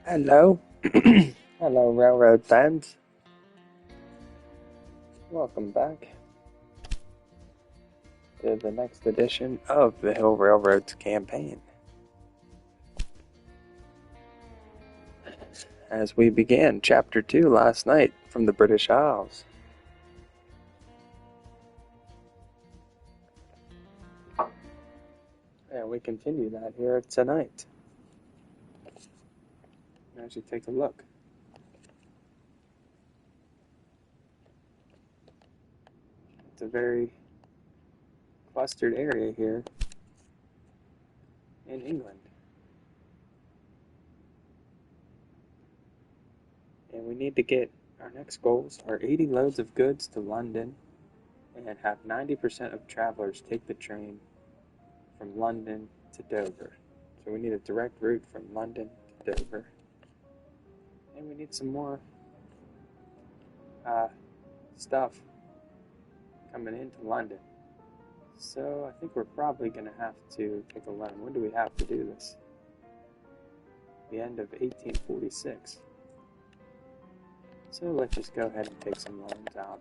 Hello. Hello, Railroad fans. Welcome back to the next edition of the Hill Railroad's campaign. As we began Chapter 2 last night from the British Isles. And we continue that here tonight. As you take a look. It's a very clustered area here in England. And we need to get our next goals are 80 loads of goods to London and have 90% of travelers take the train from London to Dover. So we need a direct route from London to Dover. And we need some more stuff coming into London. So I think we're probably going to have to take a loan. When do we have to do this? The end of 1846. So let's just go ahead and take some loans out.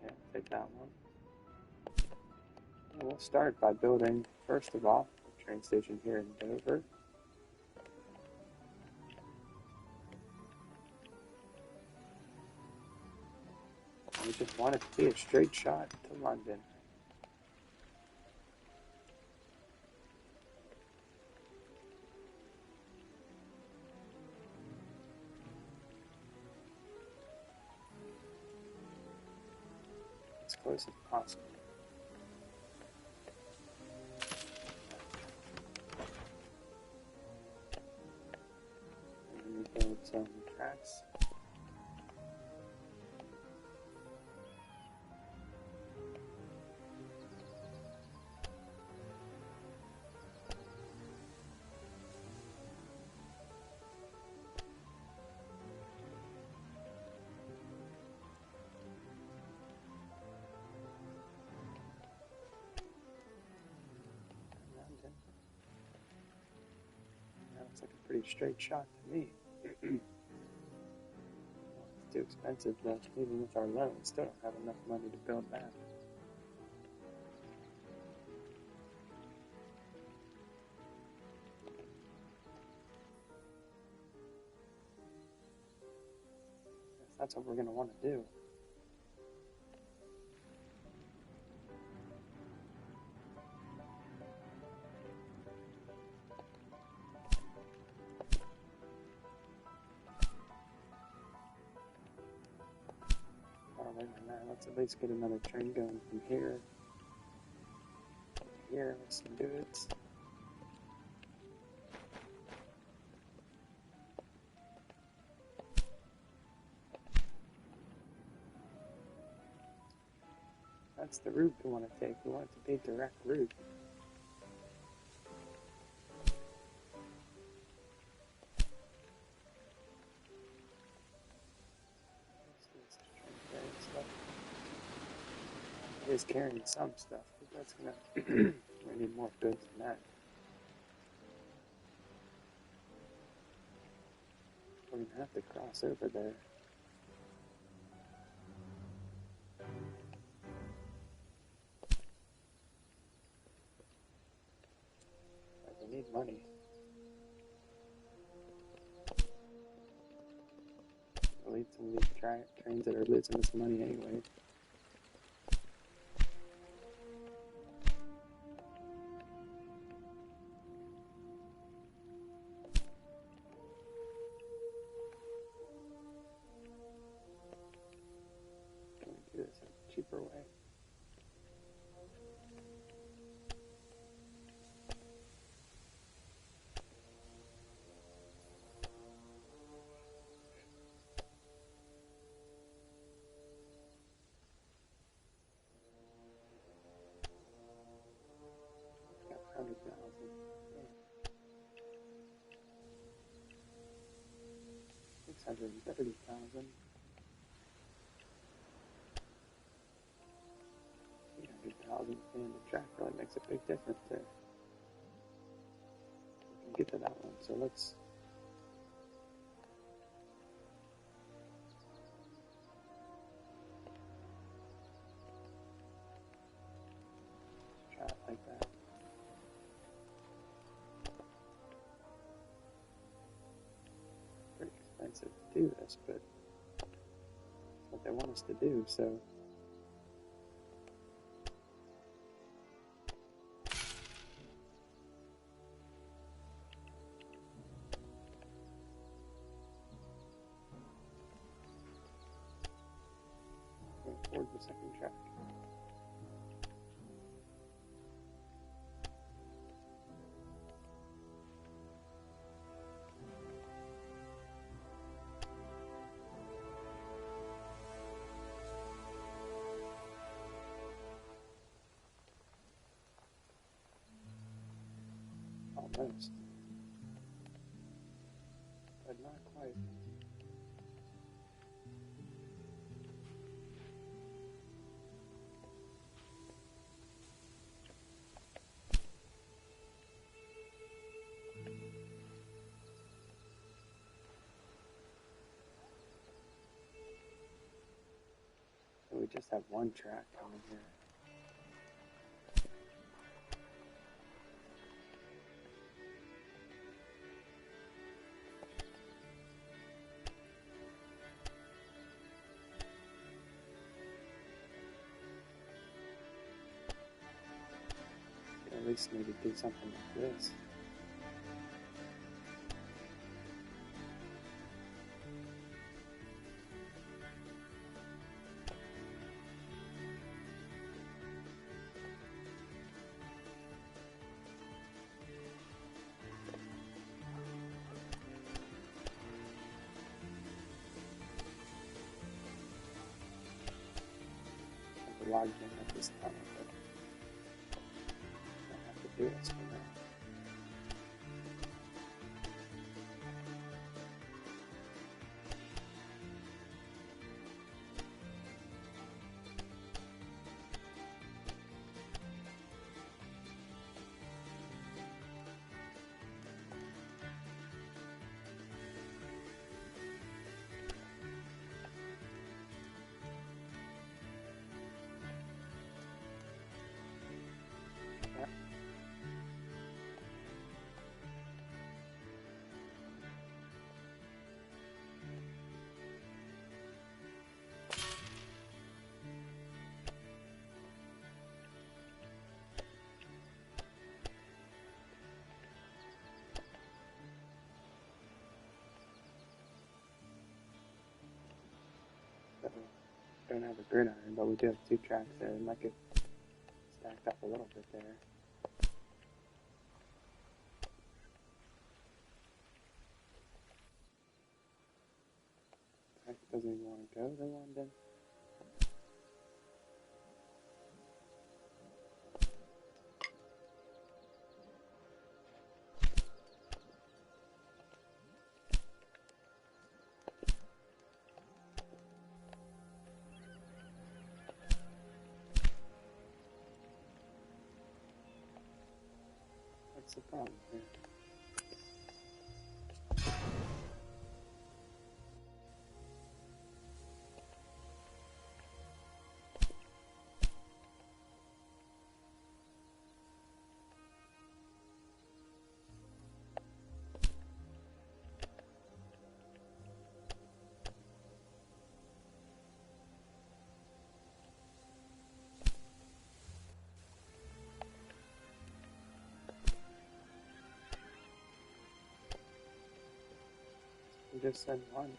Okay, take that one. And we'll start by building, first of all, a train station here in Dover. We just want it to be a straight shot to London. As close as possible. And then we build some tracks. Looks like a pretty straight shot to me. It's too expensive though, even with our loan. We still don't have enough money to build that. That's what we're going to want to do. Let's at least get another train going from here to here with some goods. That's the route we want to take. We want it to be a direct route. It is carrying some stuff, but that's gonna we need more goods than that. We're gonna have to cross over there. But we need money. We'll need some of these trains that are losing us money anyway. Do this in a cheaper way. Got 100,000. 630,000. Makes a big difference there. We can get to that one. So let's try it like that. Pretty expensive to do this, but it's what they want us to do, so. Toward the second track. Almost. But not quite. So we just have one track coming here. At least maybe do something like this. Have to log in at this time, but I don't have to do this for now. So, don't have a gridiron, but we do have two tracks there, and like it stacked up a little bit there. Track doesn't even want to go to London. What's the problem here? We just send one.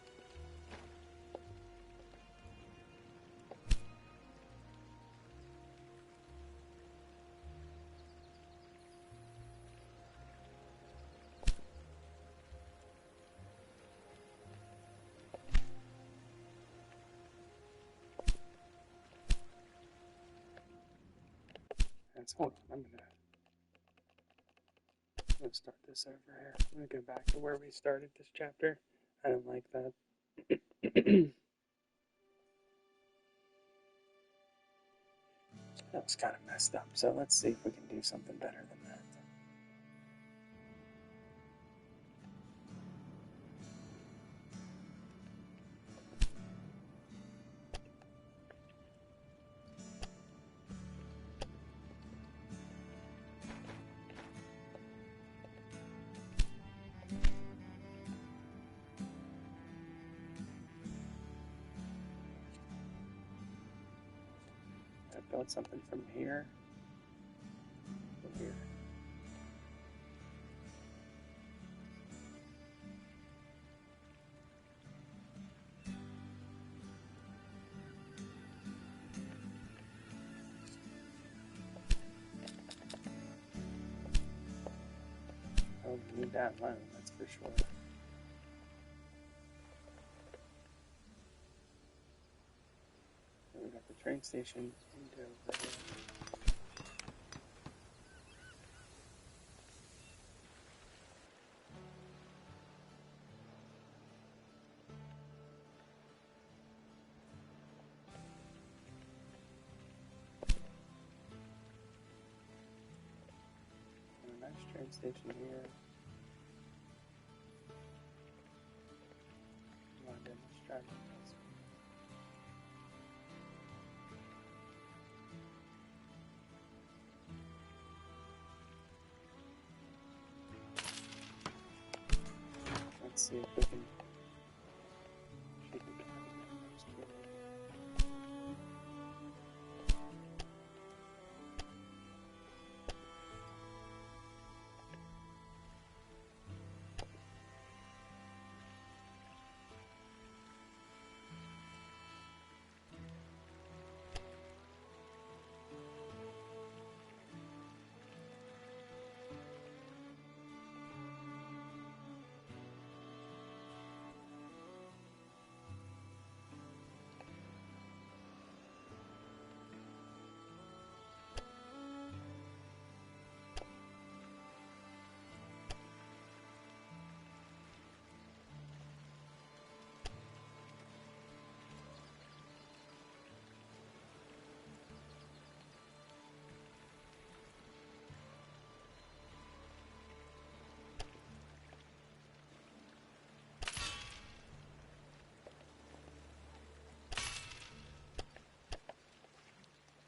Hold on, I'm gonna start this over here. I'm gonna go back to where we started this chapter. I don't like that. That was kind of messed up, so let's see if we can do something better than that. Build something from here to here. Oh, we need that loan, that's for sure. So we got the train station into over here. A nice train station here. London, let's try this. Let's see if we can shake the camera.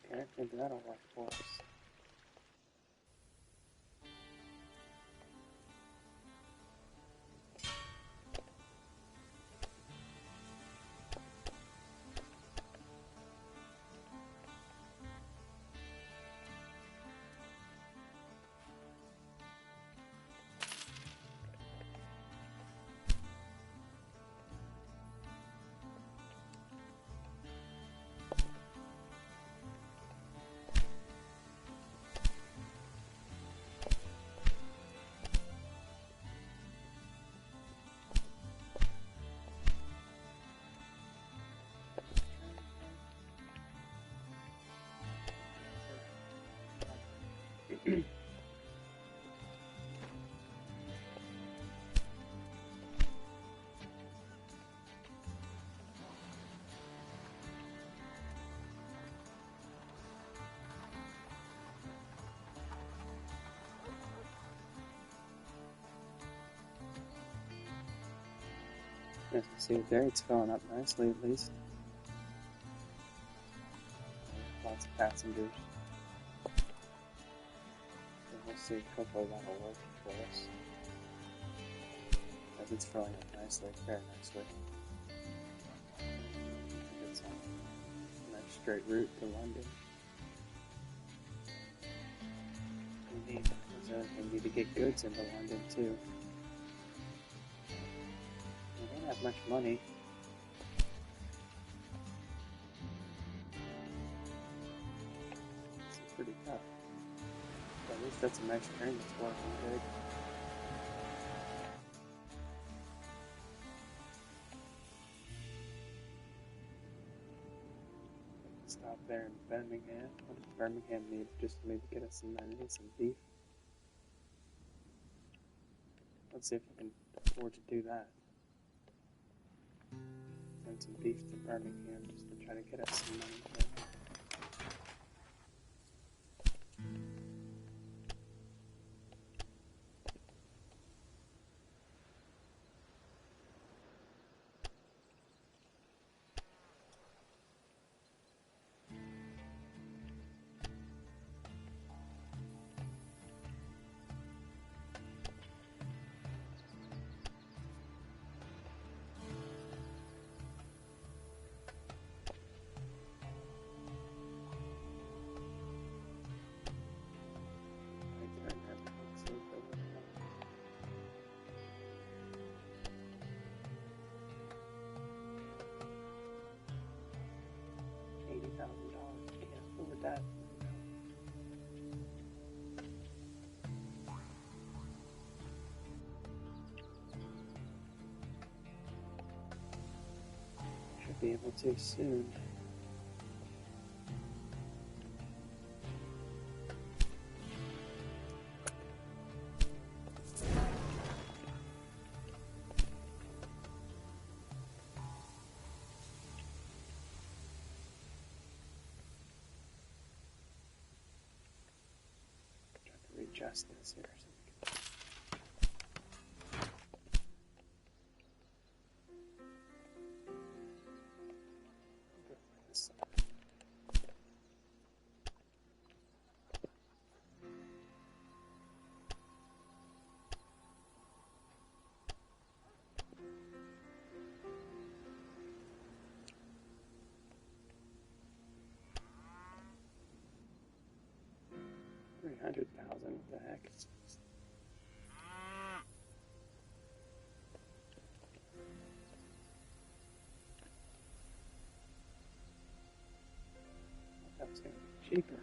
Okay, maybe that'll work for us. As you see there, it's filling up nicely at least. Lots of passengers. So we'll see, hopefully that'll work for us. As it's filling up nicely, very nicely. It's a nice straight route to London. We need to get goods into London too. We don't have much money. It's pretty tough. But at least that's a nice train that's working good. Stop there in Birmingham. What does Birmingham need? Just maybe get us some money and some beef. Let's see if we can afford to do that. Send some beef to Birmingham just to try to get us some money. Not too soon. Readjust this here. $300,000. What the heck? That was going to be cheaper.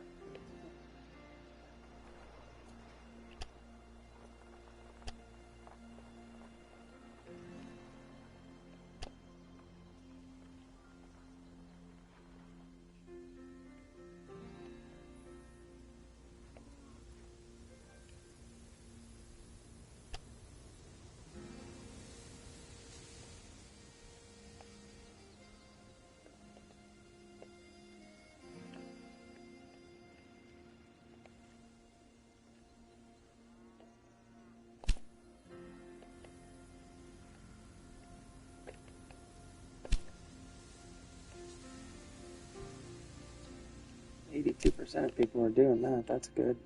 %, of people are doing that. That's good.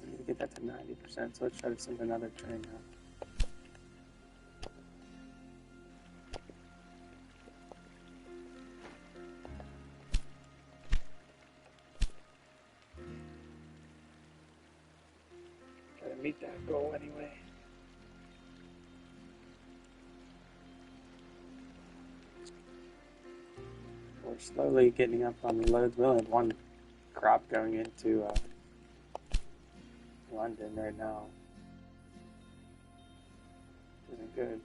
We need to get that to 90%, so let's try to send another train now. Try to meet that goal anyway. We're slowly getting up on the loads. We only have one crop going into London right now. Which isn't good.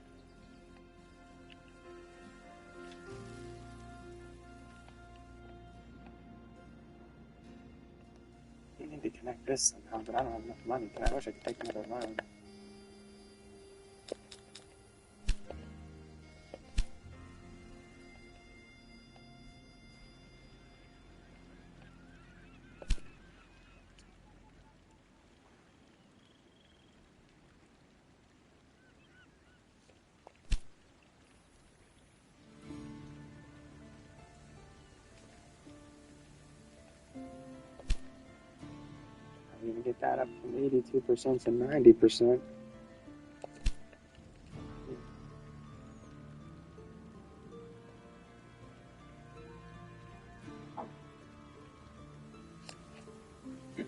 You need to connect this somehow, but I don't have enough money. I wish I could take another loan. I need to get that up from 82% to 90%.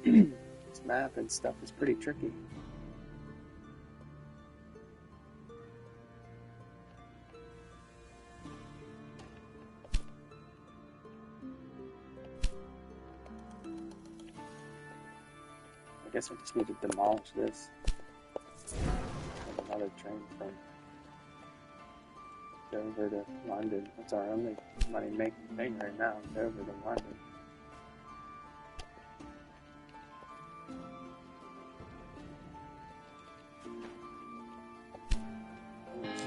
This map and stuff is pretty tricky. I guess we just need to demolish this. Have another train from Dover to London. That's our only money-making thing right now, Dover to London.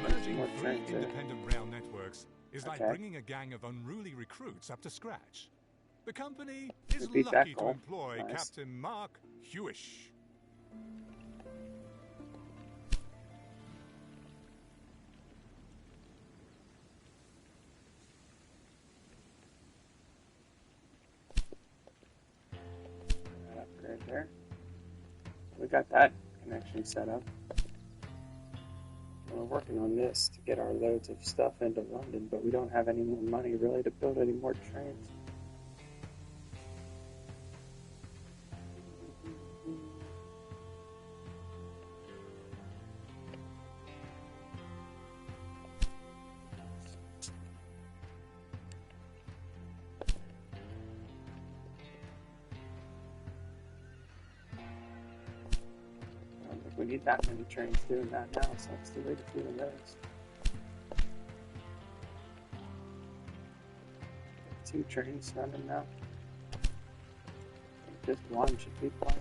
Merging three independent rail networks is like bringing a gang of unruly recruits up to scratch. The company is lucky to employ Captain Mark Hewish. Upgrade there. We got that connection set up. We're working on this to get our loads of stuff into London, but we don't have any more money really to build any more trains. We need that many trains doing that now, so let's delete a few of those. 2 trains running now. Just one should be fine.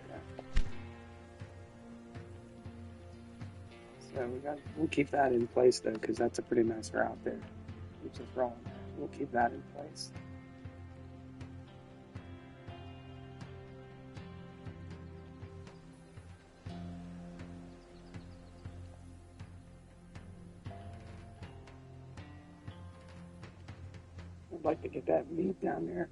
Yeah. So we'll keep that in place though, because that's a pretty nice route there. Keeps us rolling. We'll keep that in place. I'd like to get that meat down there.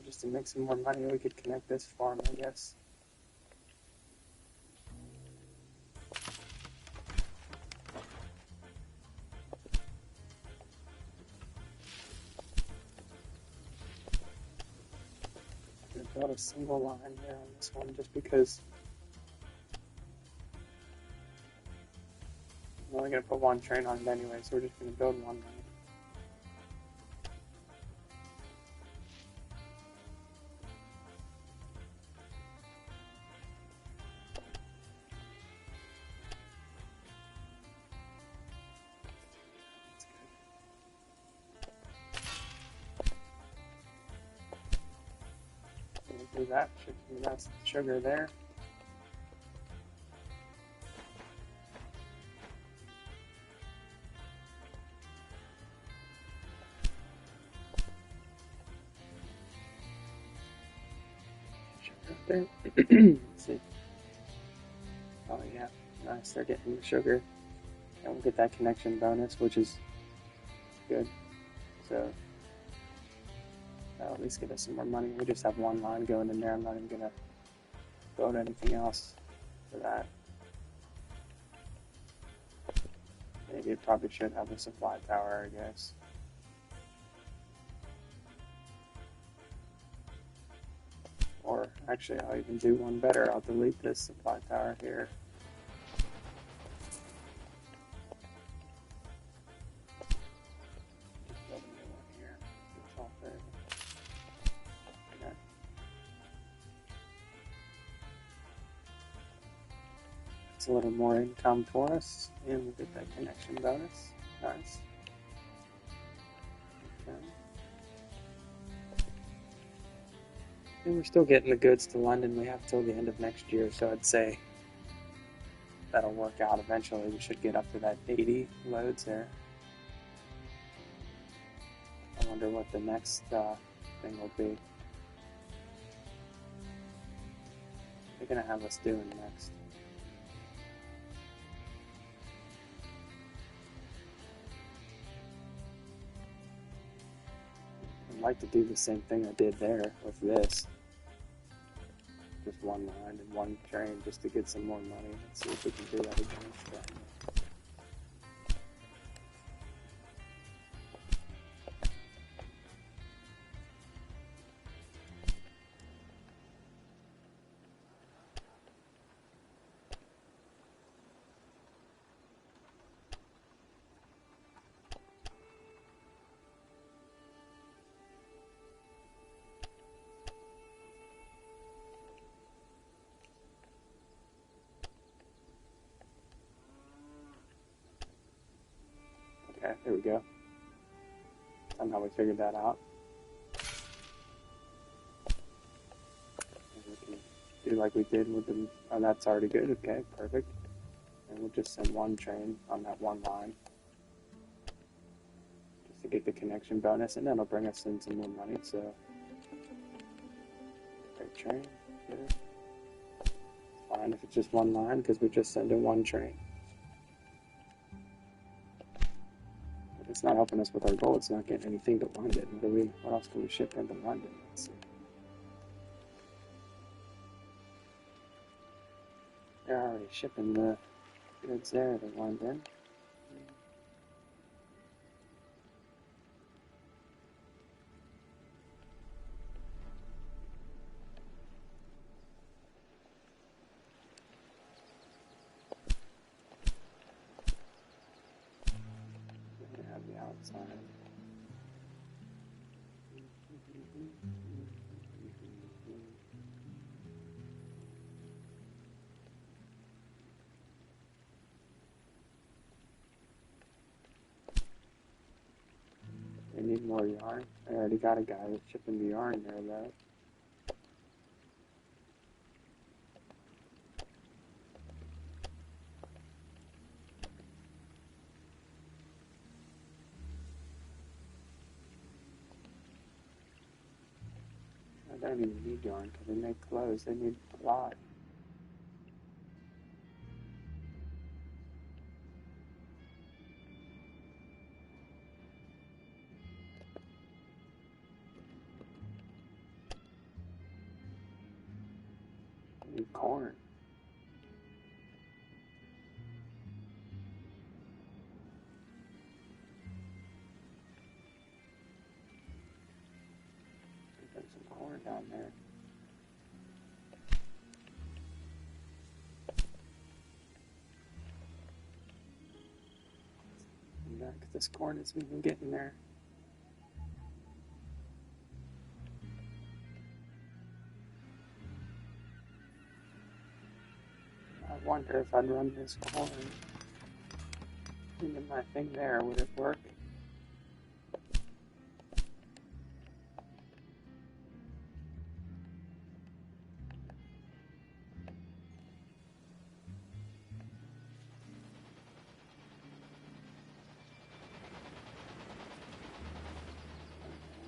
Just to make some more money, we could connect this farm, I guess. I'm gonna build a single line here on this one, just because I'm only gonna put one train on it anyway, so we're just gonna build one line. Do that. That's the sugar there. Sugar there. Let's see. Oh yeah, nice. They're getting the sugar, and we'll get that connection bonus, which is good. So that'll at least get us some more money. We just have one line going in there. I'm not even gonna build anything else for that. Maybe it probably should have a supply tower, I guess. Or actually, I'll even do one better. I'll delete this supply tower here. Just build a new one here. It's all there. Okay. It's a little more income for us, and we get that connection bonus. Nice. Okay. And we're still getting the goods to London. We have till the end of next year, so I'd say that'll work out eventually. We should get up to that 80 loads there. I wonder what the next thing will be. They're going to have us doing next. I'd like to do the same thing I did there with this. Just one line and one train just to get some more money. Let's see if we can do that again. Okay, there we go. Somehow we figured that out. And we can do like we did with the... Oh, that's already good. Okay, perfect. And we'll just send one train on that one line. Just to get the connection bonus, and that'll bring us in some more money, so... Great train. Good. Fine if it's just one line, because we're just sending one train. It's not helping us with our goal. It's not getting anything to London. What else can we ship into London? Let's see. They're already shipping the goods there to London. They have the outside. need more yarn. I already got a guy that's shipping the yarn there, though. I don't even need yarn because they make clothes. They need a lot. They need corn. There's some corn down there. Yeah, because this corn isn't even getting there. I wonder if I'd run this corn into my thing there, would it work?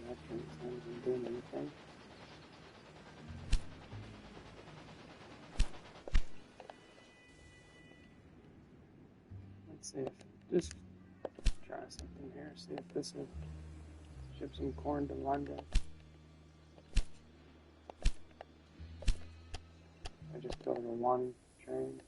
That doesn't do anything. Let's see if just try something here. See if this will ship some corn to London. I just built a one train.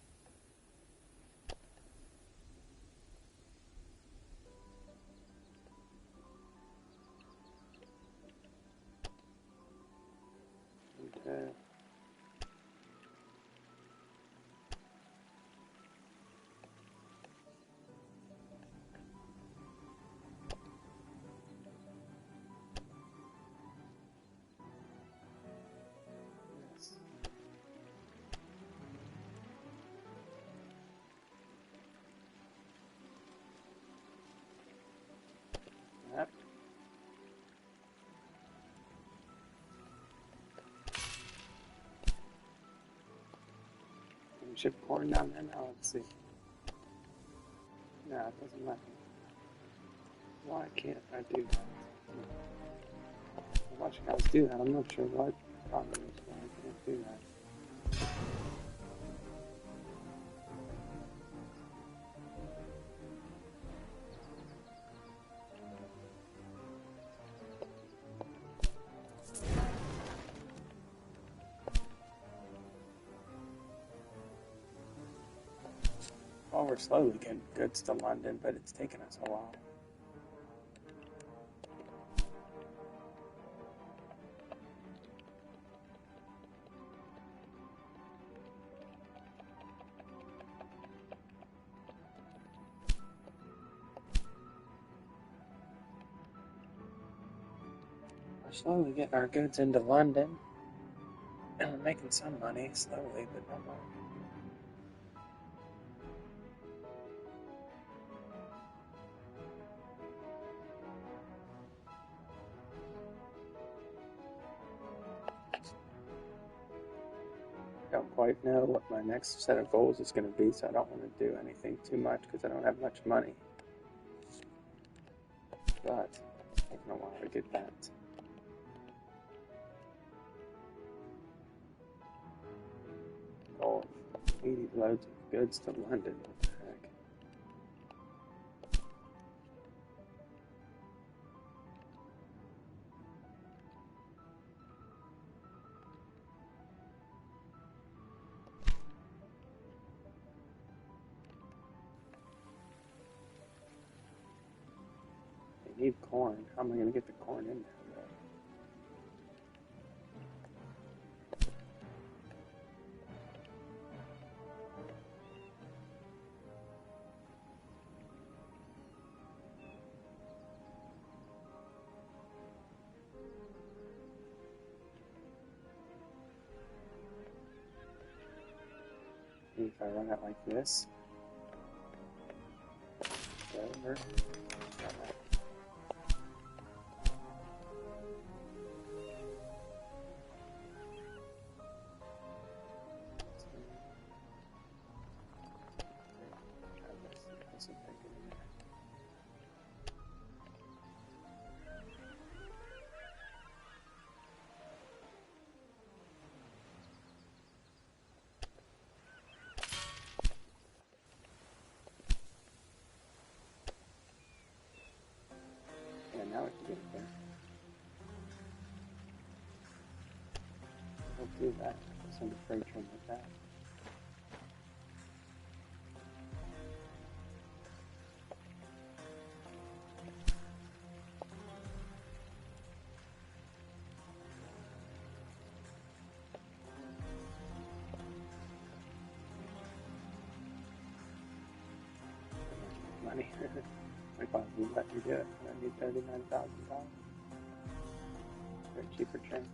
Okay. Yes. Yep. Can we ship corn down there now? Let's see. No, it doesn't let me. Why can't I do that? I watch guys do that. I'm not sure what the problem is why I can't do that. Well, we're slowly getting goods to London, but it's taken us a while. We're slowly getting our goods into London. And we're making some money, slowly, but not much. I don't quite know what my next set of goals is going to be, so I don't want to do anything too much because I don't have much money. But it's taking a while to get that. Goal of 80 loads of goods to London. What the heck? They need corn. How am I going to get the corn in there? Maybe if I run it like this. Over. We'll do that. Send a freight train like that. Money. My boss won't let me do it. I need $39,000. For a cheaper train.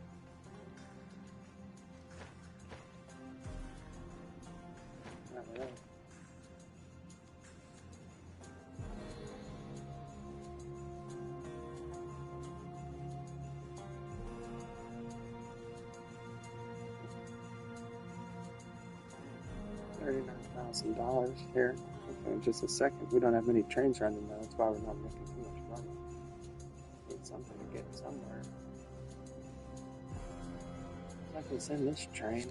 Not really. $39,000 here. Okay, in just a second. We don't have many trains running though. That's why we're not making too much money. Need something to get somewhere. I can send this train.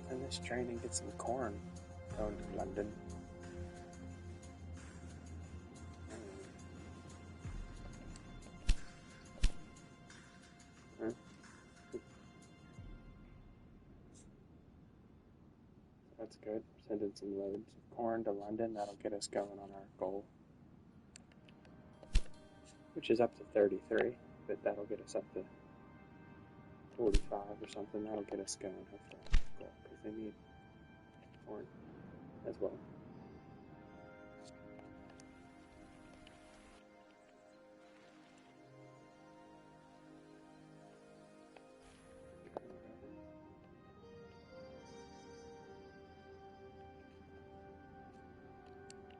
Send this train and get some corn going to London. That's good. Sending some loads of corn to London. That'll get us going on our goal, which is up to 33, but that'll get us up to 45 or something. That'll get us going, hopefully, because they need corn as well.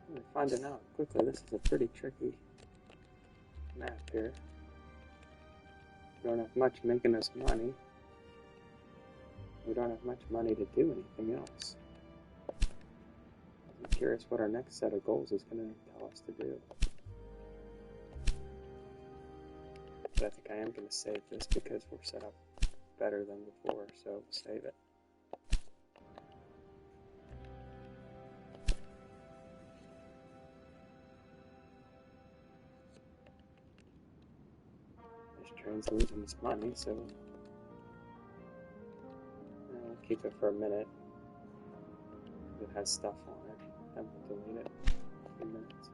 We're finding out quickly. This is a pretty tricky map here. We don't have much making us money. We don't have much money to do anything else. I'm curious what our next set of goals is going to tell us to do. But I think I am going to save this because we're set up better than before, so we'll save it. This train's losing its money, so I'll keep it for a minute. It has stuff on it. I will delete it in a few minutes.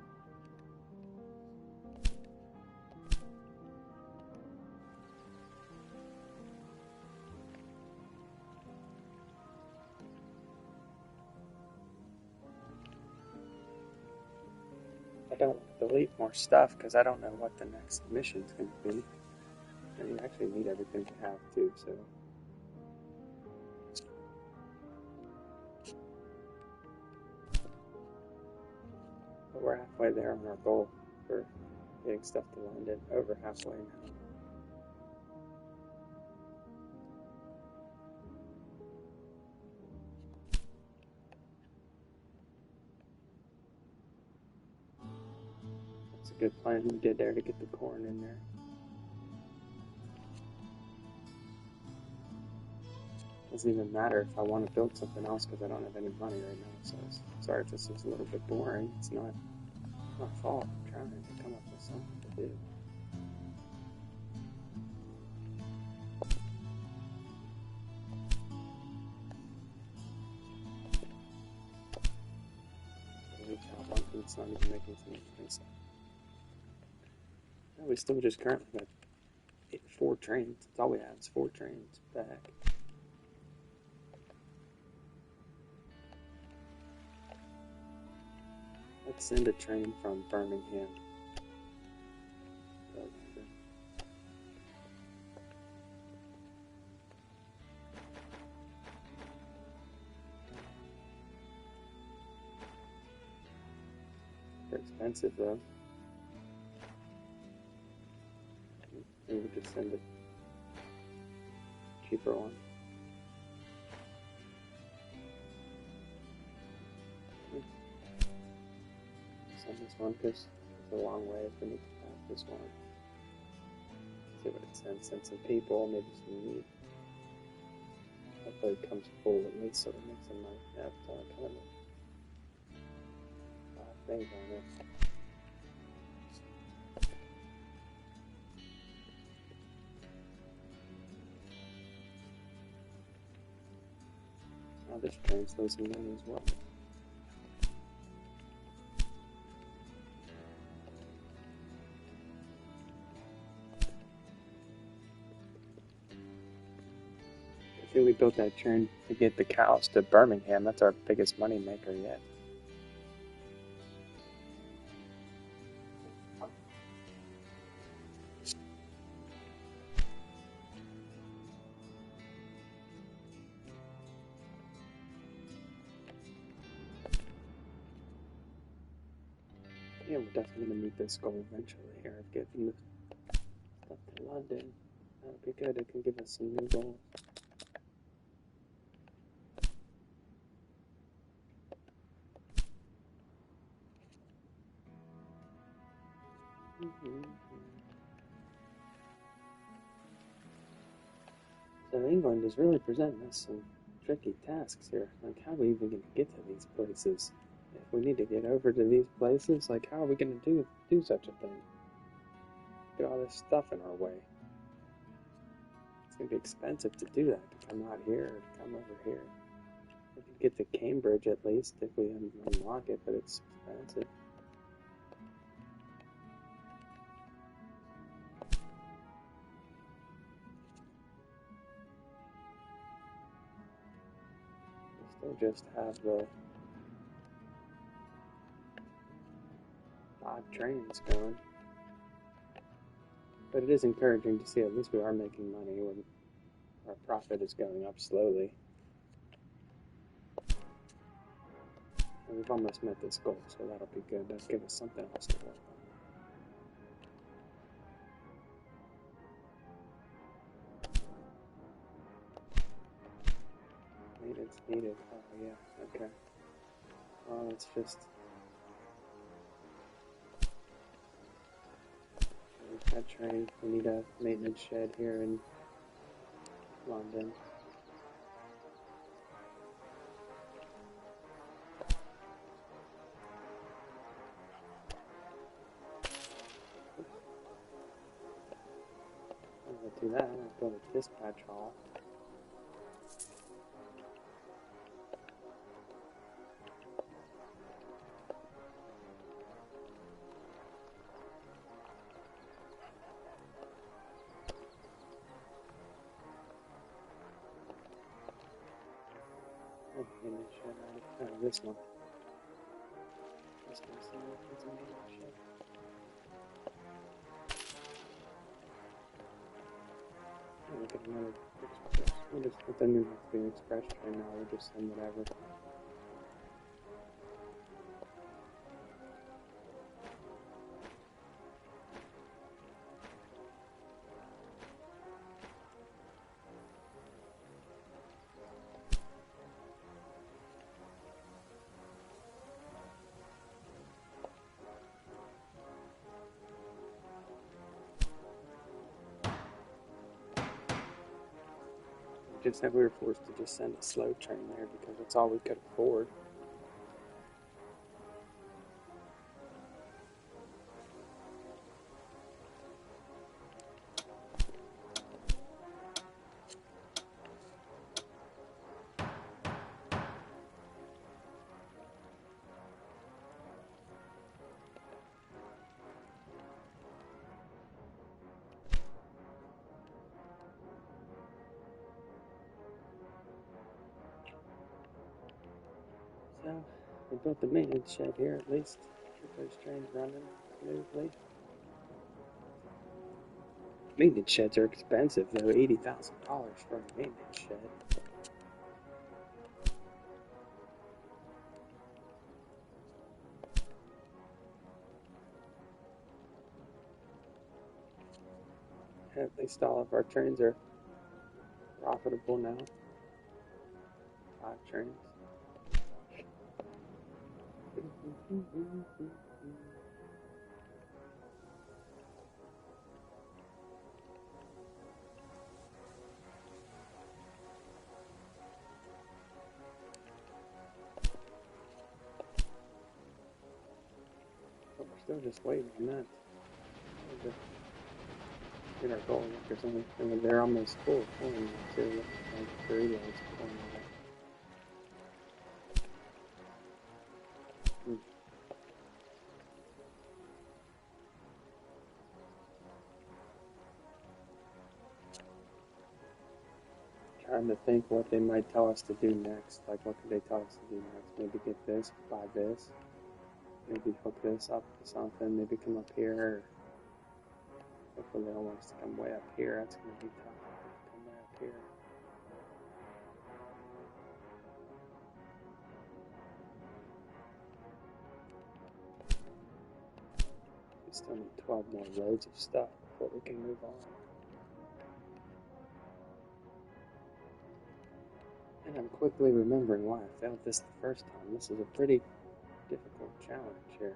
I don't want to delete more stuff because I don't know what the next mission's going to be. And you actually need everything to have too, so. But we're halfway there on our goal for getting stuff to London. Over halfway now. That's a good plan you did there to get the corn in there. Doesn't even matter if I want to build something else because I don't have any money right now. So sorry if this is a little bit boring. It's not my fault. I'm trying to come up with something to do. It's not even making sense. No, we still just currently got 4 trains. That's all we have is 4 trains back. Let's send a train from Birmingham. They're expensive though. Maybe we could send a cheaper one. Send this one because it's a long way. We need to pass this one. See what it sends. Send some people, maybe some meat. Hopefully it comes full at least so it makes some money. Yeah, it's kind of things on it. Now this train's losing money as well. I think we built that train to get the cows to Birmingham. That's our biggest money maker yet. Yeah, we're definitely going to meet this goal eventually here of getting the stuff to London. That would be good. It can give us some new goals. So England is really presenting us some tricky tasks here. Like, how are we even going to get to these places? If we need to get over to these places, like, how are we going to do such a thing? Get all this stuff in our way. It's going to be expensive to do that, to come out here or to come over here. We could get to Cambridge at least if we unlock it, but it's expensive. We still just have the 5 trains going. But it is encouraging to see at least we are making money when our profit is going up slowly. And we've almost met this goal, so that'll be good. That'll give us something else to work on. Maintenance needed. Oh, yeah, okay. Well, let's just... that train. We need a maintenance shed here in London. I'm going to do that. I'm going to build a dispatch hall. This one. This one's a maintenance shed. We'll get another express. We'll just put the new express train now. We'll just send whatever. Just that we were forced to just send a slow train there because it's all we could afford. So, we built the maintenance shed here at least. Keep those trains running smoothly. Maintenance sheds are expensive though, $80,000 for a maintenance shed. At least all of our trains are profitable now. 5 trains. But we're still just waiting on that. We'll get our goal because they're almost full. Pulling too. Like 3 loads pulling out. Trying to think what they might tell us to do next. Like, what could they tell us to do next? Maybe get this, buy this. Maybe hook this up to something. Maybe come up here. Hopefully they don't want us to come way up here. That's going to be tough. Come way up here. We still need 12 more loads of stuff before we can move on. And I'm quickly remembering why I failed this the first time. This is a pretty difficult challenge here.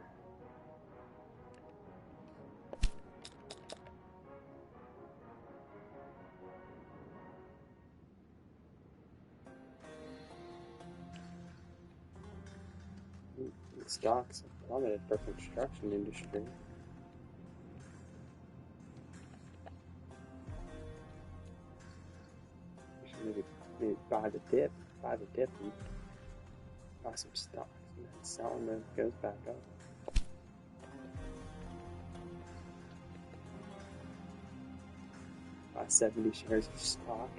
The stocks have plummeted for construction industry. We should maybe buy the dip and buy some stocks and then sell them and it goes back up. Buy 70 shares of stock.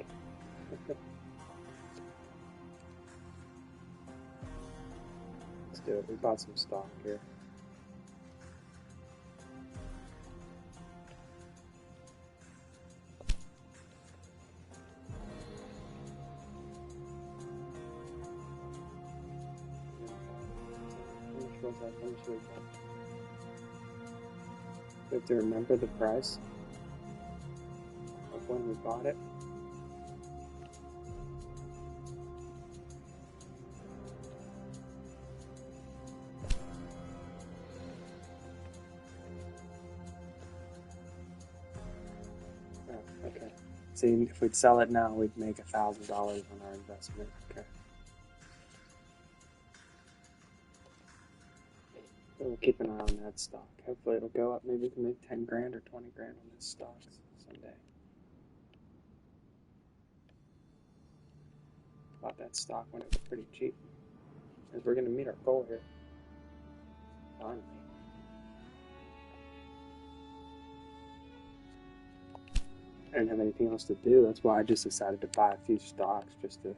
Let's do it. We bought some stock here. We have to remember the price of when we bought it. Oh, okay. See, if we'd sell it now, we'd make $1,000 on our investment. Okay. So we'll keep an eye on that stock. Hopefully it'll go up. Maybe we can make 10 grand or 20 grand on this stock someday. Bought that stock when it was pretty cheap. As we're going to meet our goal here. Finally. I didn't have anything else to do. That's why I just decided to buy a few stocks just to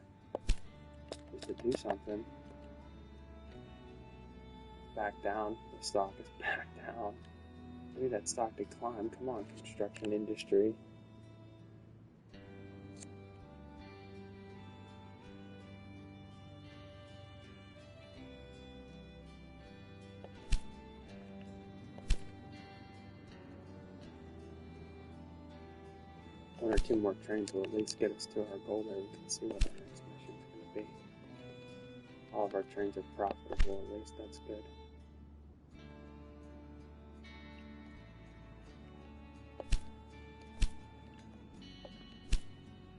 do something. Back down. The stock is back down. Maybe that stock decline. Come on, construction industry. One or two more trains will at least get us to our goal there. We can see what our next mission is going to be. All of our trains are profitable, at least that's good.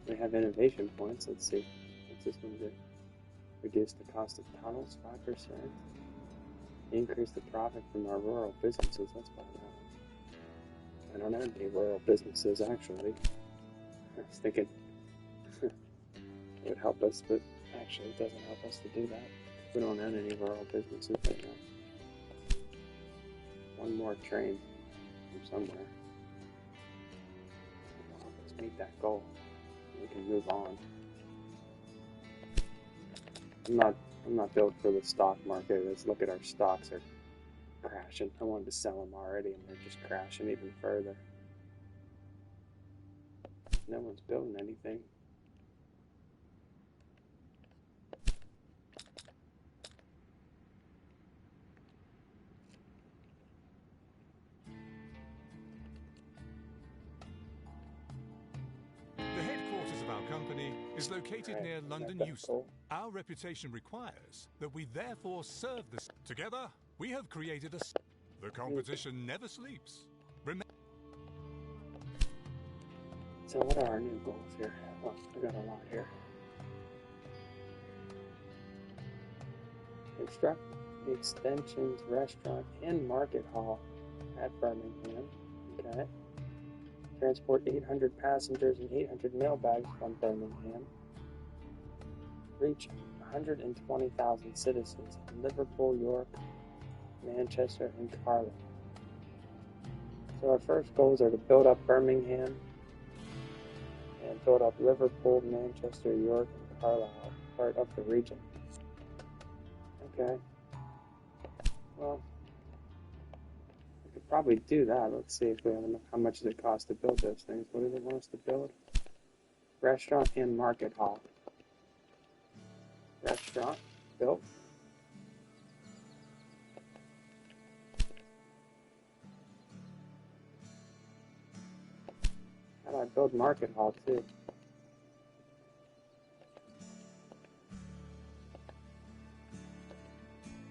We have innovation points. Let's see. What's this one do? Reduce the cost of tunnels 5%. Increase the profit from our rural businesses. Let's buy that one. I don't have any rural businesses actually. I was thinking it would help us, but actually it doesn't help us to do that. We don't own any rural businesses right now. One more train from somewhere. Let's meet that goal. We can move on. I'm not built for the stock market. Let's look at our stocks are crashing. I wanted to sell them already and they're just crashing even further. No one's building anything. The headquarters of our company is located near London Euston. Cool. Our reputation requires that we therefore serve this. Together, we have created a... The competition never sleeps. So what are our new goals here? Well, I got a lot here. Construct the extensions, restaurant, and market hall at Birmingham. Okay. Transport 800 passengers and 800 mailbags from Birmingham. Reach 120,000 citizens in Liverpool, York, Manchester, and Cardiff. So our first goals are to build up Birmingham and build up Liverpool, Manchester, York, and Carlisle, part of the region. Okay. Well, we could probably do that. Let's see if we have enough. How much does it cost to build those things? What do they want us to build? Restaurant and market hall. Restaurant built. How do I build market hall too?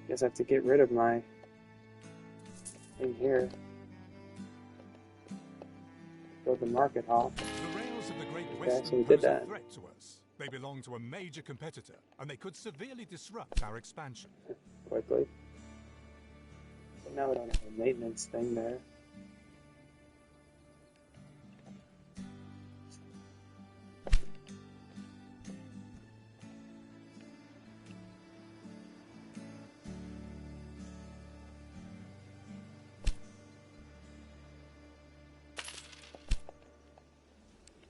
Guess I have to get rid of my thing here. Build the market hall. The rails of the Great Okay, Western so we did pose a that. threat to us. They belong to a major competitor, and they could severely disrupt our expansion. Quickly. But now we don't have a maintenance thing there.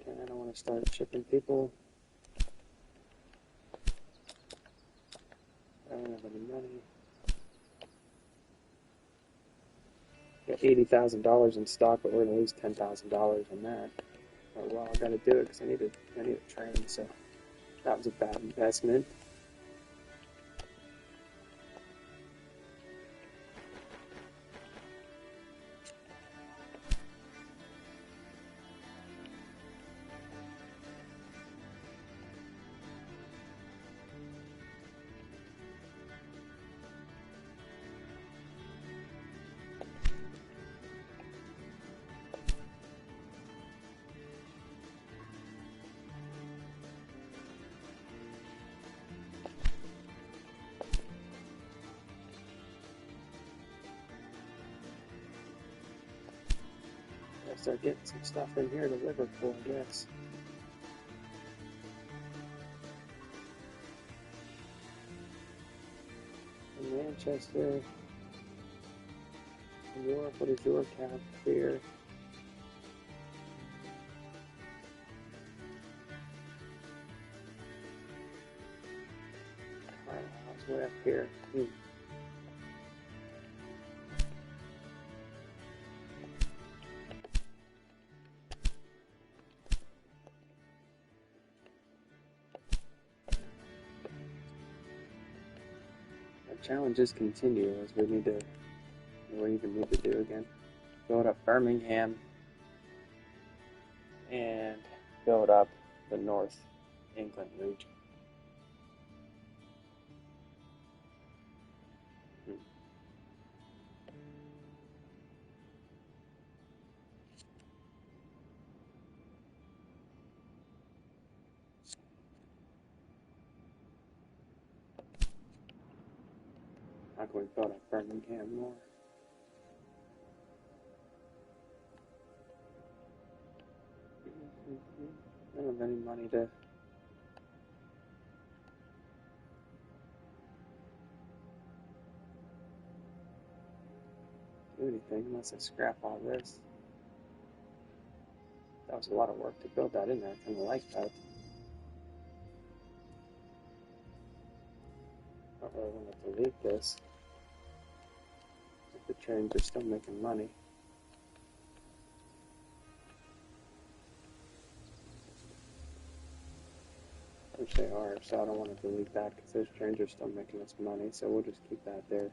Okay, I don't want to start shipping people. I don't have any money. Got $80,000 in stock, but we're gonna lose $10,000 on that. Oh well, I gotta do it because I need a train. So that was a bad investment. Gotta start getting some stuff in here to Liverpool, I guess. In Manchester, New York, what is your cap here? Carlisle's way up here. Challenges continue as we need to, we even need to do again. Build up Birmingham and build up the North England region. How can we build up Birmingham more? I don't have any money to do anything unless I scrap all this. That was a lot of work to build that in there. I kind of like that. I don't really want to delete this. If the trains are still making money. Which they are, so I don't want to delete that because those trains are still making us money, so we'll just keep that there.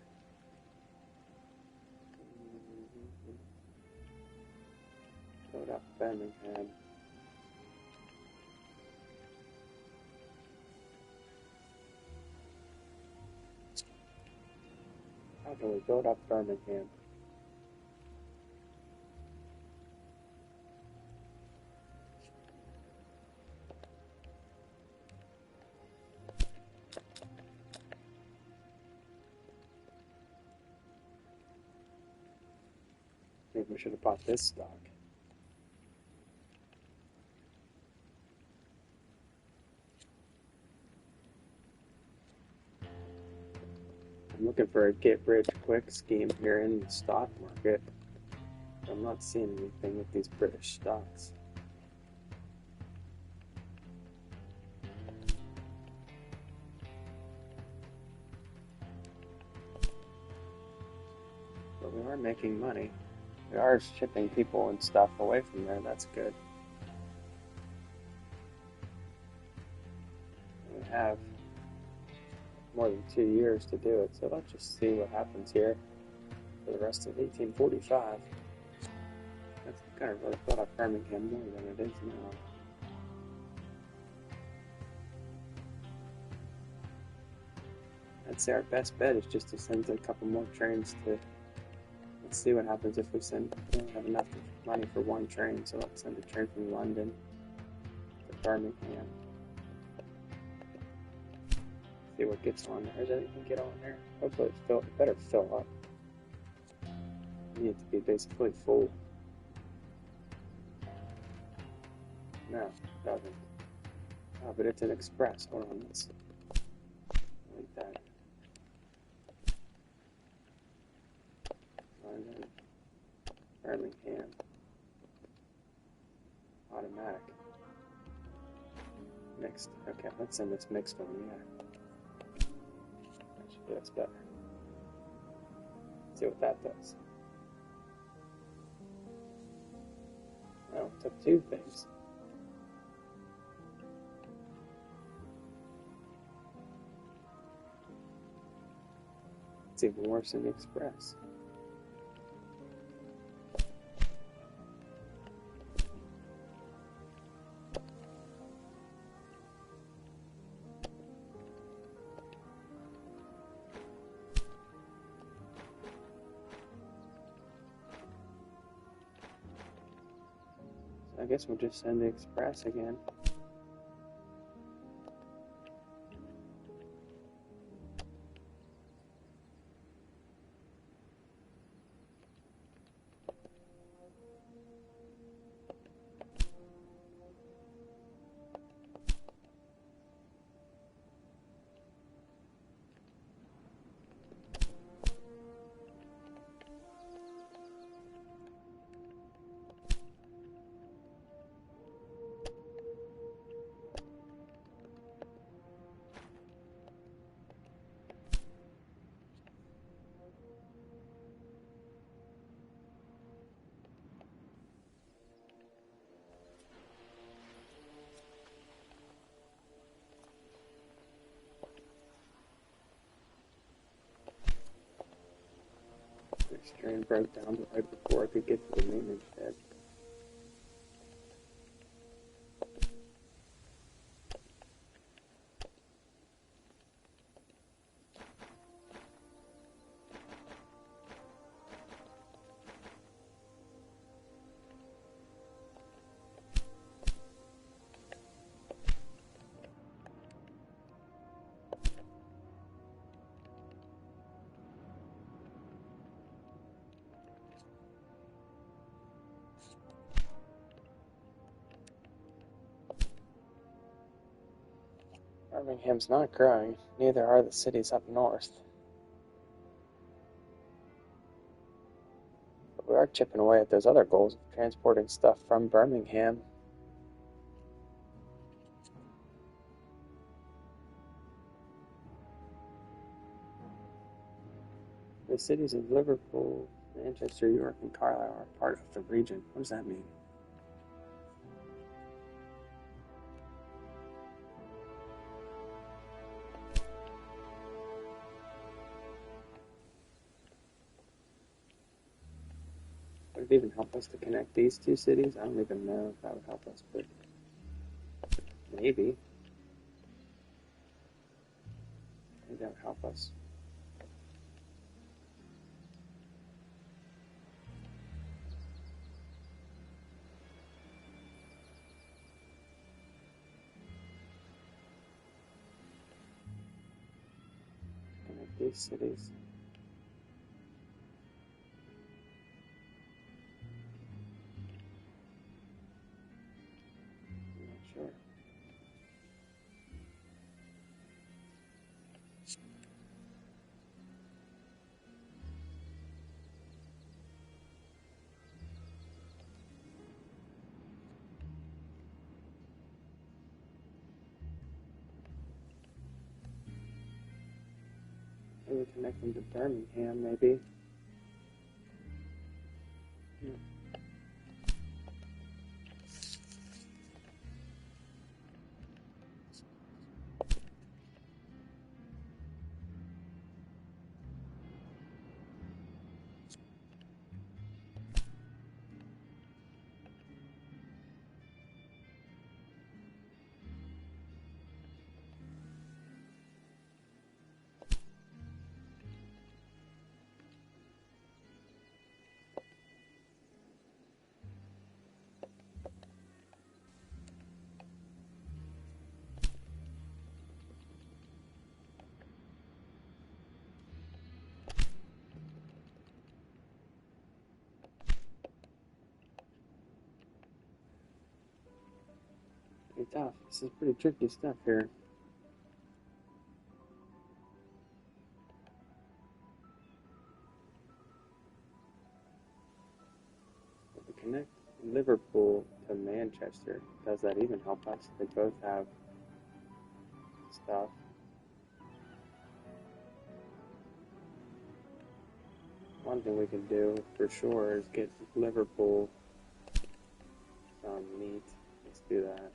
Load up Birmingham. How can we build up Birmingham? Maybe we should have bought this stock. I'm looking for a get rich quick scheme here in the stock market. I'm not seeing anything with these British stocks. We are making money. We are shipping people and stuff away from there. That's good. We have more than 2 years to do it, so let's just see what happens here for the rest of 1845. That's kind of really thought of Birmingham more than it is now. I'd say our best bet is just to send a couple more trains to. Let's see what happens if we don't have enough money for one train, so let's send a train from London to Birmingham. See what gets on there. Does anything get on there? Hopefully it better fill up. We need it to be basically full. No, it doesn't. Oh, but it's an express. Hold on, let's delete that. London, Birmingham, automatic. Mixed. Okay, let's send this mixed one, yeah. Actually, that's better. See what that does. Oh, it took 2 things. It's even worse than the express. I guess we'll just send the express again. This train broke down right before I could get to the maintenance shed. Birmingham's not growing, neither are the cities up north. But we are chipping away at those other goals of transporting stuff from Birmingham. The cities of Liverpool, Manchester, York, and Carlisle are part of the region. What does that mean? Would it even help us to connect these 2 cities? I don't even know if that would help us, but maybe. Maybe that would help us. Connect these cities. Sure. Maybe connect them to Birmingham, maybe. tough. This is pretty tricky stuff here. But to connect Liverpool to Manchester, does that even help us? They both have stuff. One thing we can do for sure is get Liverpool some meat. Let's do that.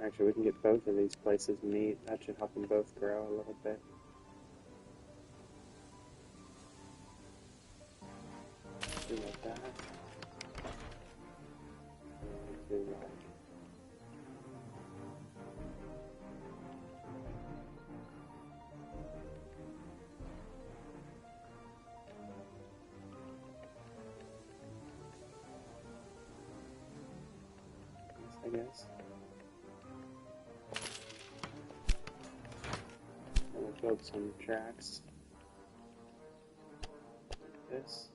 Actually, we can get both of these places meat. That should help them both grow a little bit. Do like that. And do like I guess. And we'll build some tracks like this.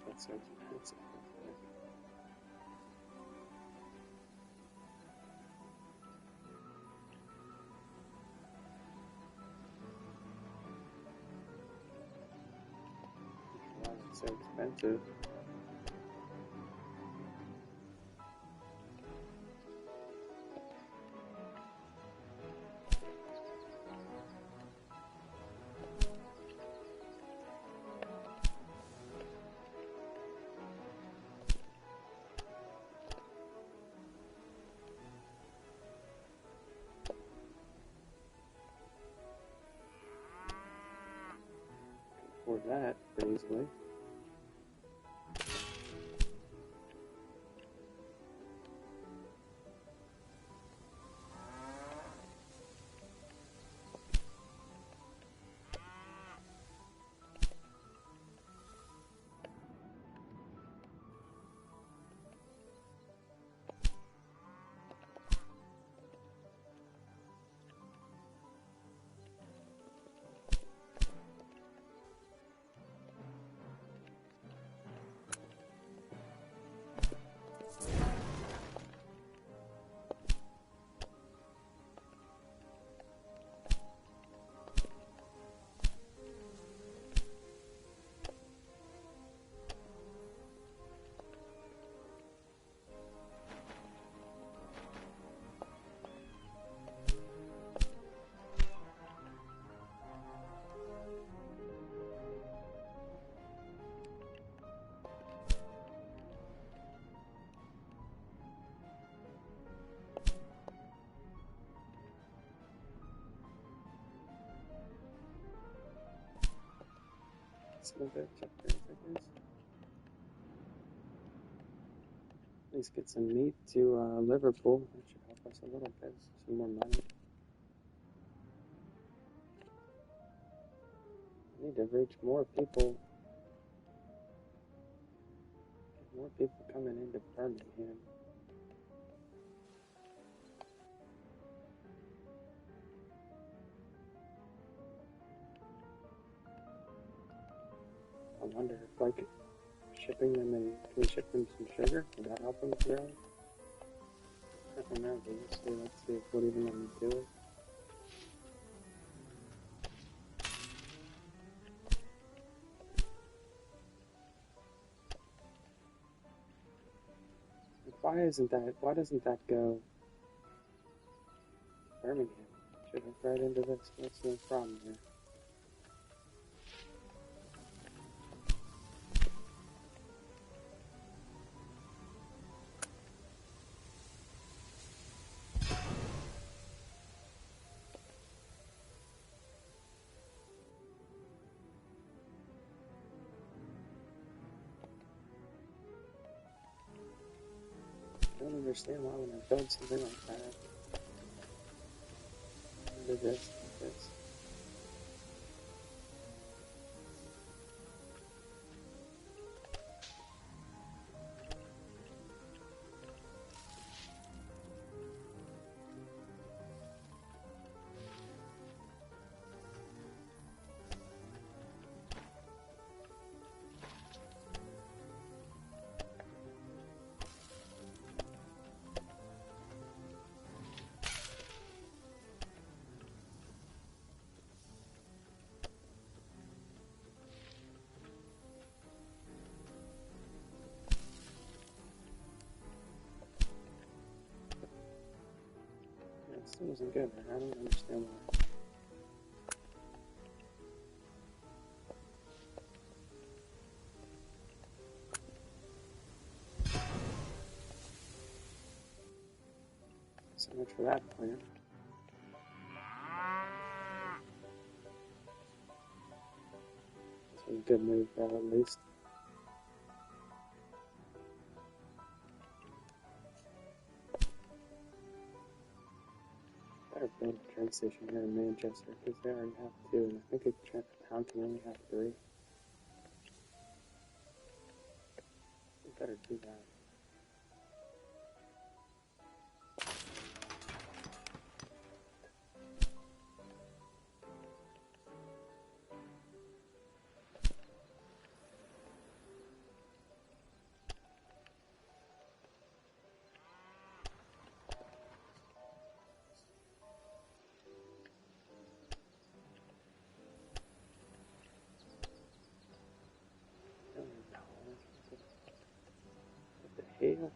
That's so expensive. Why is it so expensive? Afford that pretty easily. Some of it, chapters, I guess. At least get some meat to Liverpool. That should help us a little bit. Some more money. We need to reach more people. Get more people coming into Birmingham. I wonder if, like, shipping them and can we ship them some sugar? Would that help them grow? I don't know, but let's see if we'll even let them do it. Why doesn't that go Birmingham? Should hook right into this. What's the problem here? I don't understand why when I build something like that, I do this, like this. Still wasn't good. I don't understand why. So much for that plan. This was a good move, though, at least. Better build a train station here in Manchester, because they already have two, and I think a town can only have three. We better do that. What the hell?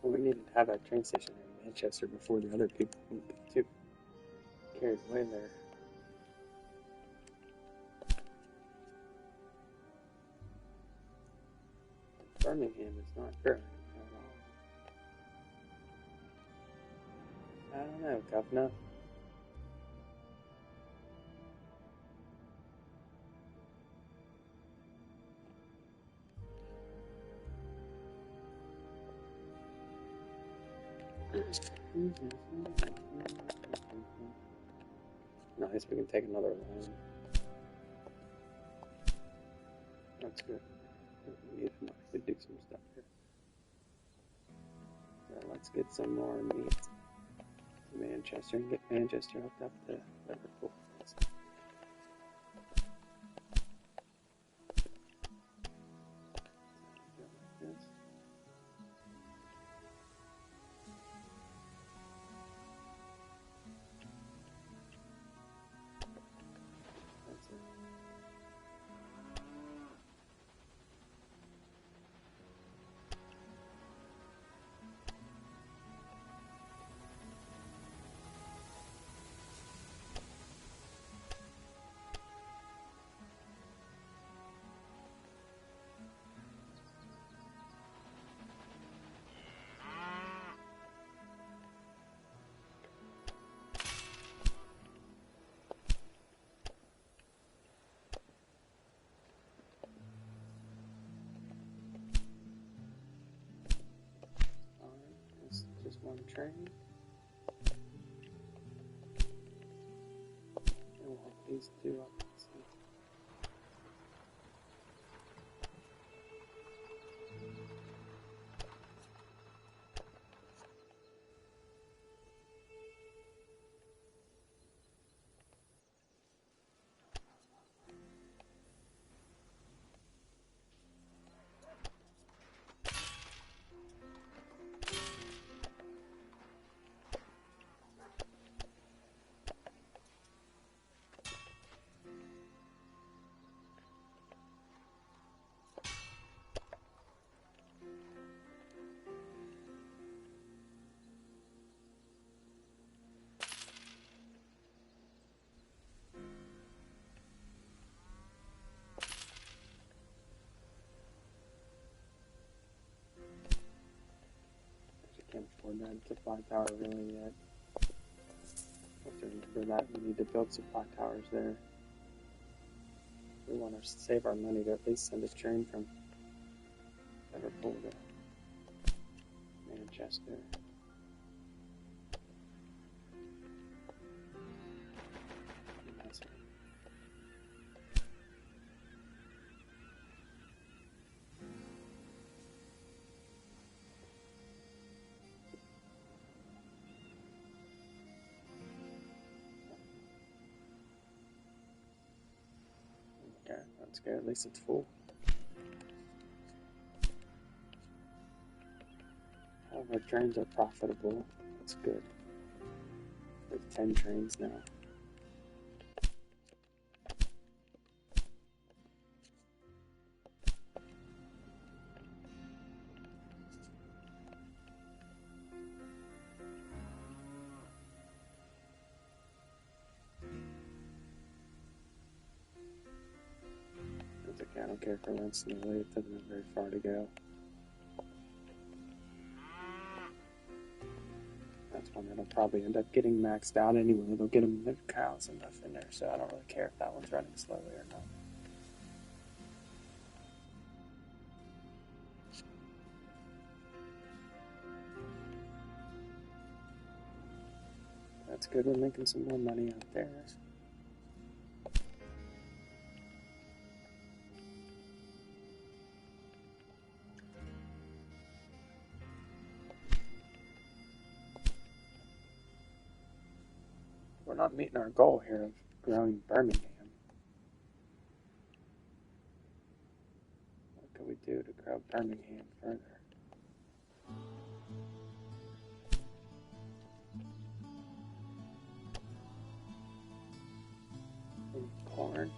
Well, we needed to have that train station in Manchester before the other people can get too carried away there. Birmingham is not growing at all. I don't know, Governor. Nice, we can take another line. That's good. We need to do some stuff here. So let's get some more meat to Manchester and get Manchester hooked up to Liverpool. Just one train. And we'll hook these two up. Can't afford that supply tower really yet. For that, we need to build supply towers there. We want to save our money to at least send a train from Liverpool to Manchester. That's good, at least it's full. All of our trains are profitable. That's good. We have 10 trains now. It's okay, I don't care if it runs slowly, it doesn't have very far to go. That's one that'll probably end up getting maxed out anyway. They'll get them, their cows and enough in there, so I don't really care if that one's running slowly or not. That's good, we're making some more money out there. We're not meeting our goal here of growing Birmingham. What can we do to grow Birmingham further? We need corn.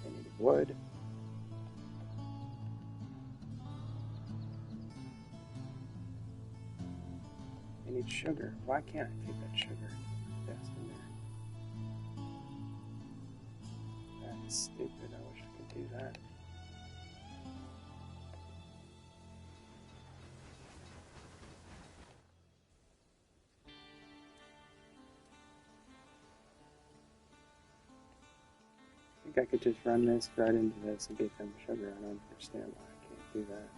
We need wood. I need sugar. Why can't I take that sugar? That's in there. That's stupid. I wish I could do that. I think I could just run this right into this and get them sugar. I don't understand why I can't do that.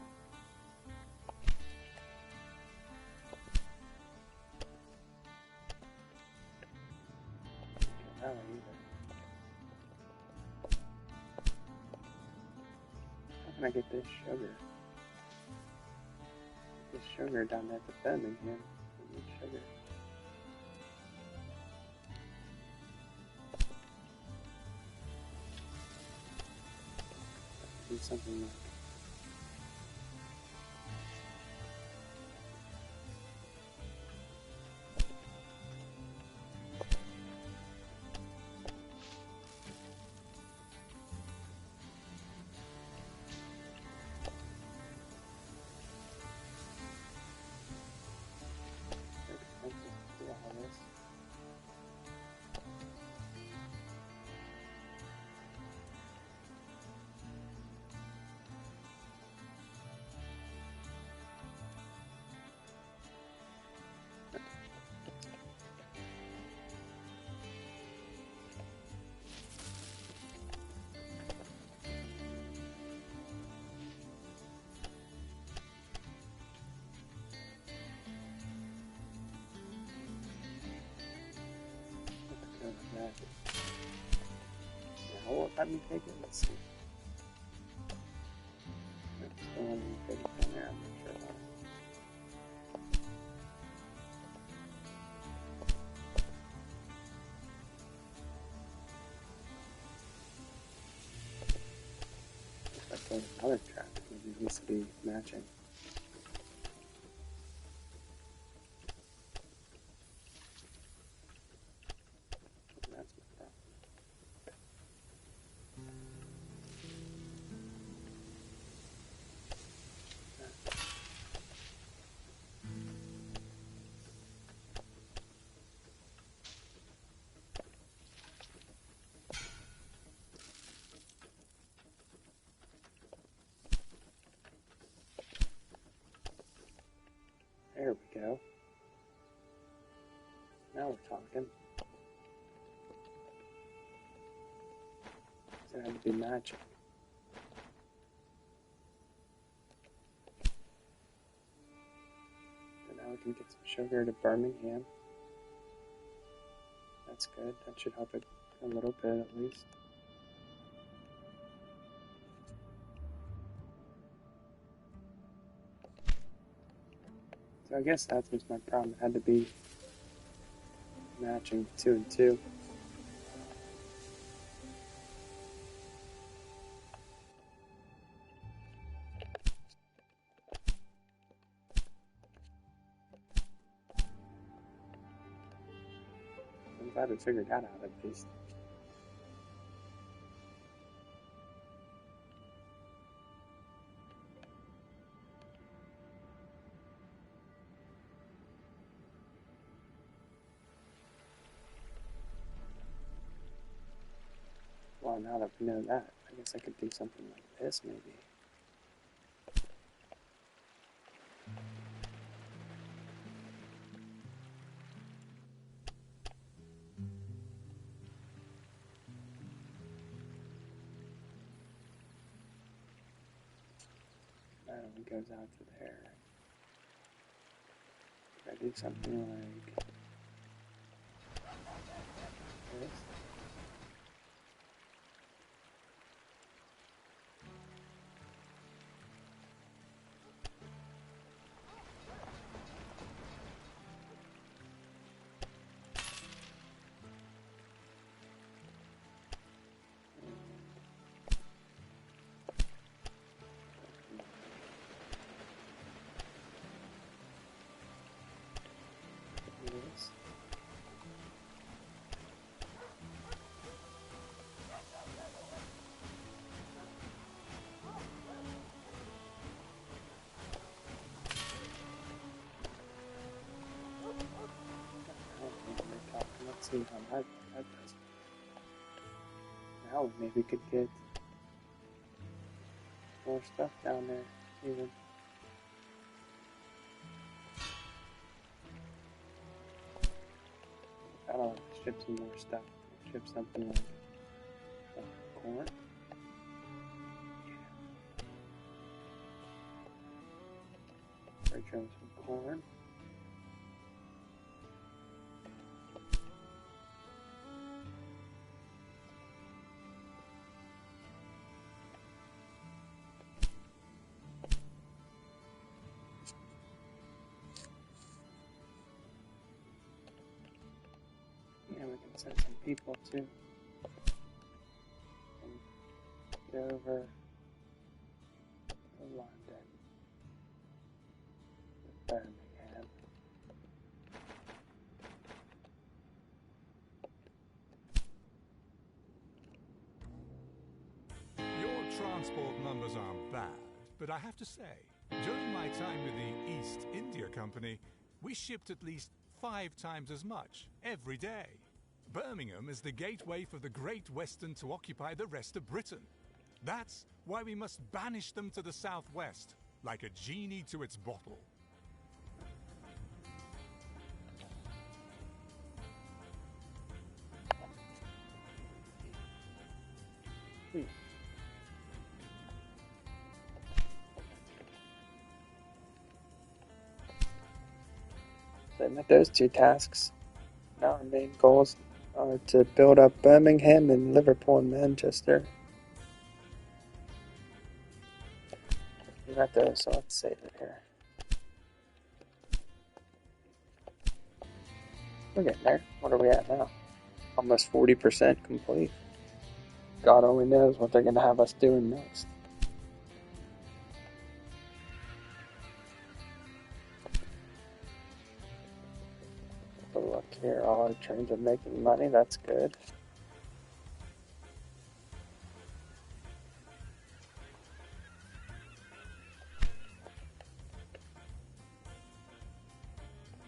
That way either. How can I get this sugar? This sugar down there at the Birmingham. I need sugar. Do something like all this. Now what let me take it? Let's see. Still let me take it down there, I'm not sure about it. If I go to another track, maybe it needs to be matching. That's my problem. There we go. Now we're talking. So it had to be matching. So now we can get some sugar to Birmingham. That's good. That should help it a little bit at least. So I guess that was my problem. It had to be matching 2 and 2. glad we figured that out at least. Well, now that we know that, I guess I could do something like this, maybe. That one goes out to there. Could I do something like this? This. Let's see how that does. Now we maybe could get more stuff down there, even. I don't want to ship some more stuff. Ship something like corn. Return some corn. Yeah, we can send some people too. And get over to London, to Birmingham. Your transport numbers aren't bad, but I have to say, during my time with the East India Company, we shipped at least 5 times as much every day. Birmingham is the gateway for the Great Western to occupy the rest of Britain. That's why we must banish them to the southwest, like a genie to its bottle. So I met those 2 tasks. Now our main goals are to build up Birmingham and Liverpool and Manchester. We got those, so let's save it here. We're getting there. What are we at now? Almost 40% complete. God only knows what they're going to have us doing next. But look here, all our trains are making money. That's good.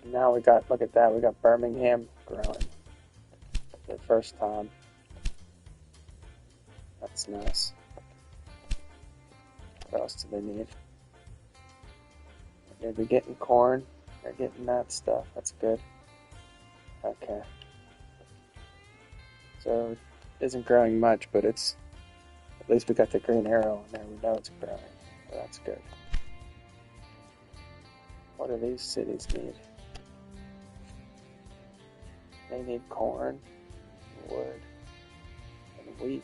Now we got, look at that, we got Birmingham growing. For the first time. That's nice. What else do they need? They're getting corn. They're getting that stuff. That's good. Okay. So it isn't growing much, but it's, at least we got the green arrow on there. We know it's growing. So that's good. What do these cities need? They need corn, wood, and wheat.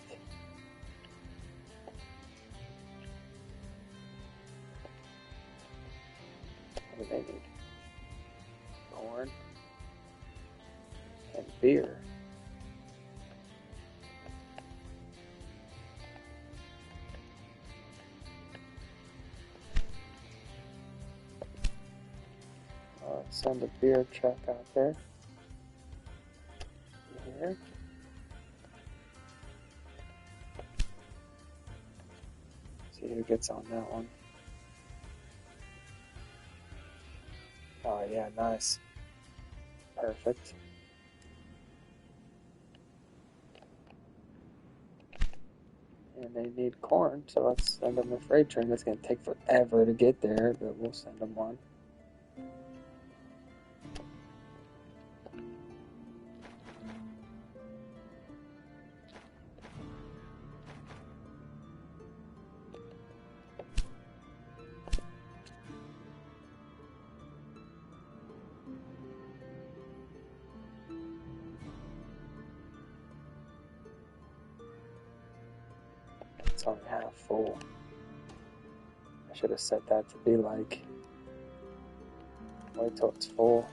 What do they need? Corn and beer. Send a beer truck out there. here. See who gets on that one. Oh yeah, nice. Perfect. And they need corn, so let's send them a freight train. That's going to take forever to get there, but we'll send them one. It's only half full. I should have set that to be like, wait till it's full.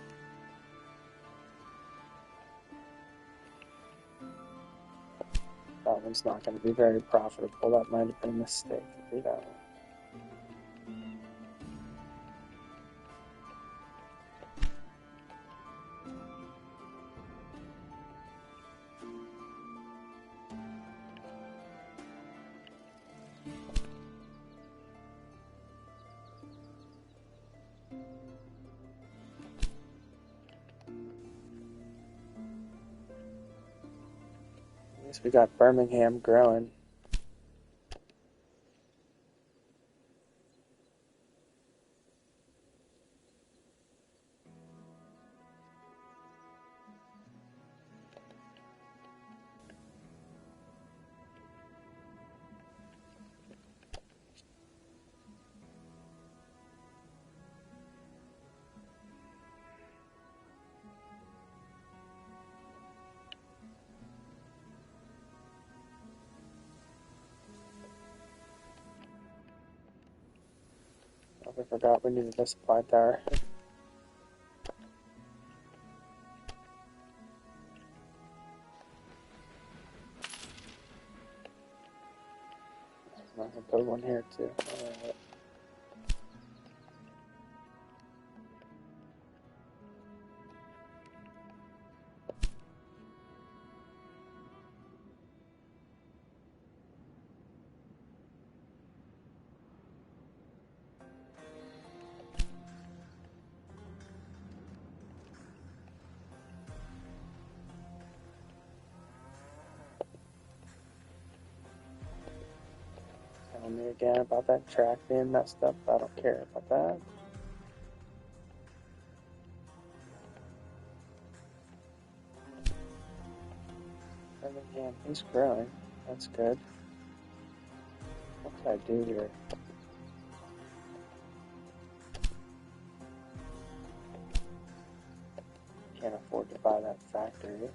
That one's not going to be very profitable. That might have been a mistake to do that one. At least we got Birmingham growing. I forgot we needed a supply tower. I'm going to put one here too. Alright. Tell me again about that track being messed up. I don't care about that. Birmingham, he's growing. That's good. What can I do here? Can't afford to buy that factory.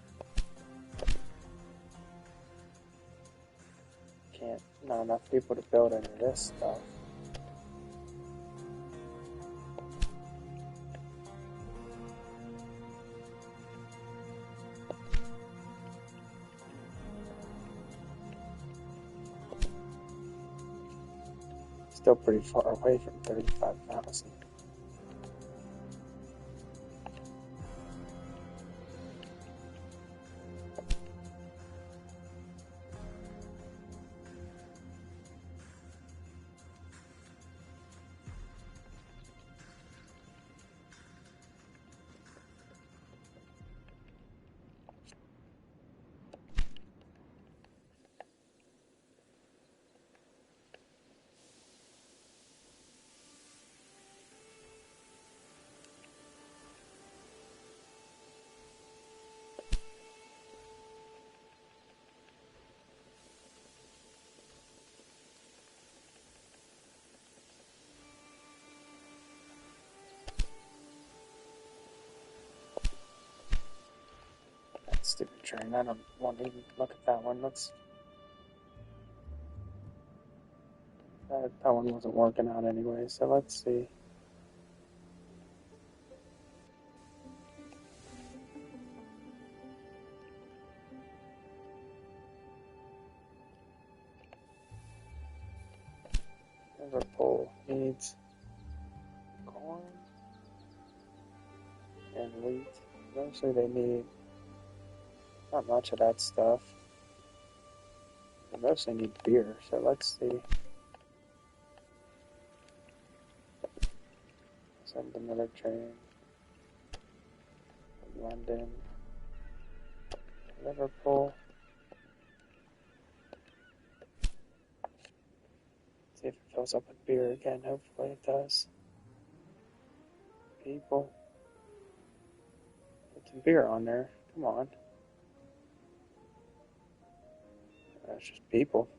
Can't, not enough people to build any of this stuff. Still pretty far away from 35,000. Stupid train. I don't want to even look at that one. That one wasn't working out anyway, so let's see. Liverpool needs corn and wheat. Eventually they need Not much of that stuff. I mostly need beer, so let's see. Send another train from London to Liverpool. See if it fills up with beer again. Hopefully it does. People. Put some beer on there. Come on. That's just people.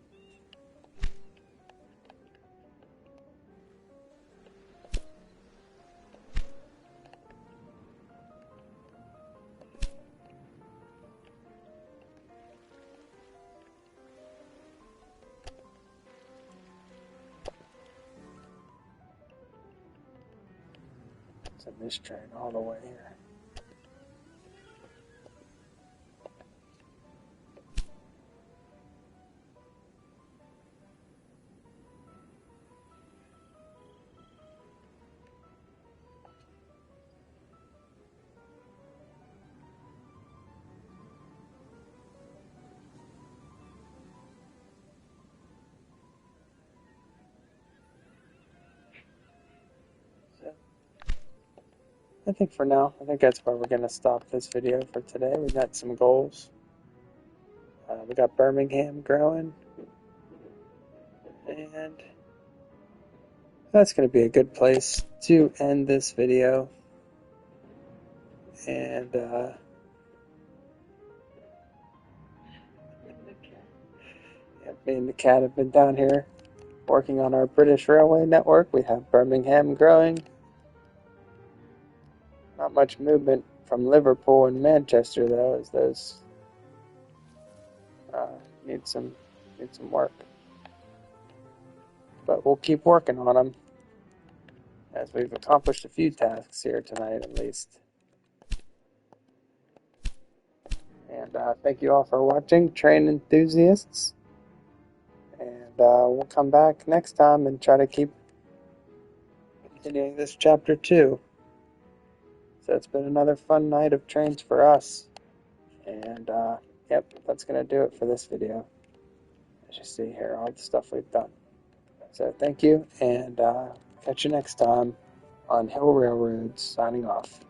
Send this train all the way here. I think for now, I think that's where we're going to stop this video for today. We got some goals. We got Birmingham growing. And that's going to be a good place to end this video. And me and the cat have been down here working on our British Railway network. We have Birmingham growing. Not much movement from Liverpool and Manchester though, as those need some work. But we'll keep working on them, as we've accomplished a few tasks here tonight at least. And thank you all for watching, train enthusiasts. And we'll come back next time and try to keep continuing this chapter 2. So it's been another fun night of trains for us. And yep, that's going to do it for this video. As you see here, all the stuff we've done. So thank you, and catch you next time on Hill Railroads, signing off.